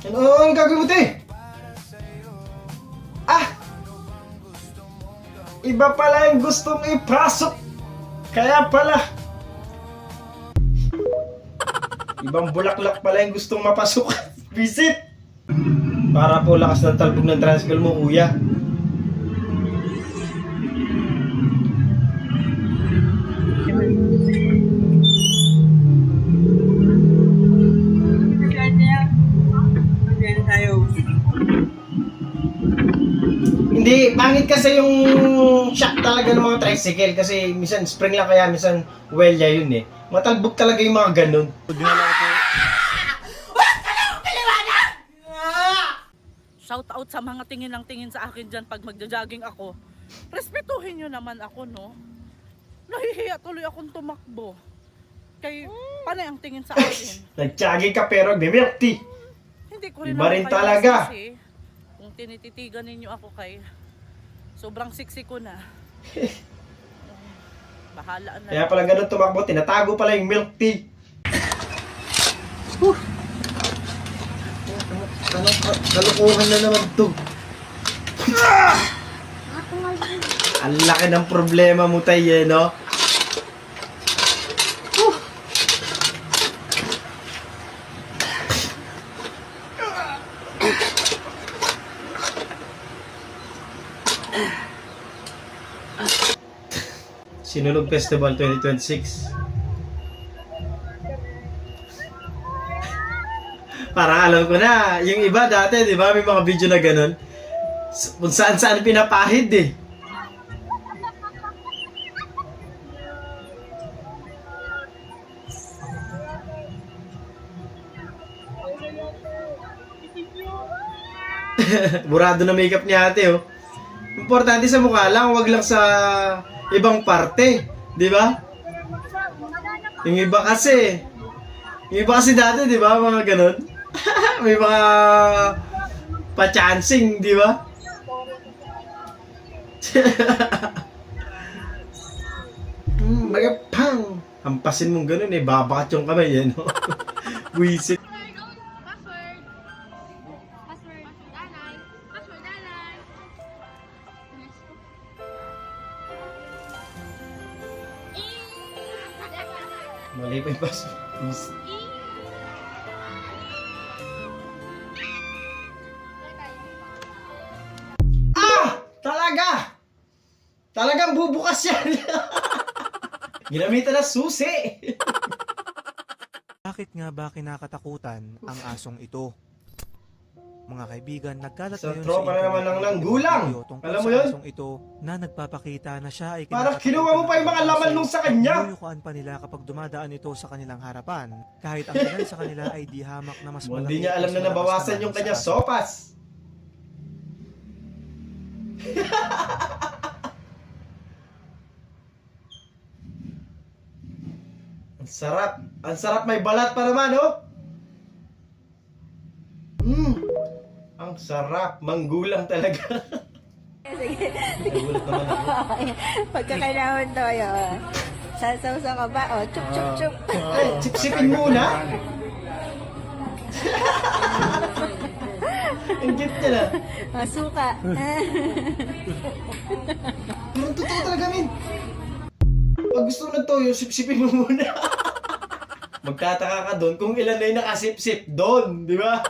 Ano ang gagawin mo, te? Ah! Iba pala yung gustong ipasok. Kaya pala. Ibang bulaklak pala yung gustong mapasok. Visit! Para po lakas ng talbog ng tricycle mo, kuya. Hindi, pangit kasi yung shock talaga ng mga tricycle kasi minsan spring lang kaya minsan welya yun eh. Matalbog talaga yung mga ganun. Shout out sa mga tingin ng tingin sa akin dyan pag magja-jogging ako. Respetuhin nyo naman ako, no? Nahihiya tuloy akong tumakbo. Kay, panay ang tingin sa akin. Nag-jogging ka pero milk tea. Hindi ko rin Iba naman rin kayo talaga. masisi kung tinititigan ninyo ako kay sobrang siksi ko na. Bahala na. Kaya pala ganun tumakbo, tinatago pala yung milk tea. Kalukuhan na naman to. Ang laki ng problema mo tayo, no? Sinulog Festival 2026. Parang alam ko na, yung iba dati, di ba, may mga video na ganun. Kung saan pinapahid eh. Burado na makeup ni ate, oh. Importante sa mukha lang, wag lang sa ibang parte, di ba? Yung iba kasi dati, di ba, mga ganun. May mga pa-chancing, di ba? Magapang. Hampasin mong ganun eh, babakat yung kamay eh, no? Buisit. Mali pa yung password. Ah! Talaga! Talagang bubukas yan! Ginamitan na susi! Bakit nga ba kinakatakutan ang asong ito? Mga kaibigan, nagkalat Sa ngayon tropa na naman ng nanggulang. video tungkol Alam mo sa yun? asong ito na nagpapakita na siya ay Parang kinuha mo pa yung mga laman nung sa kanya. Nuyukuan pa nila kapag dumadaan ito sa kanilang harapan. Kahit ang ilan sa kanila ay di hamak na mas malaki. Hindi niya alam mas na malakas nabawasan naman yung sa kanya aso. sopas. Ang sarap. Ang sarap, may balat pa naman, oh. Ang sarap. Manggulang talaga. Nagulat naman ako. Pagkakailangan to yun. Sasaw-saw ka ba? O, chup, chup, chup. Ay, sipsipin muna. Ang cute niya na. Masuka. Pero totoo talaga, min. Pag gusto mo ng toyo, sipsipin mo muna. Magtataka ka doon kung ilan na yung nakasipsip doon, di ba?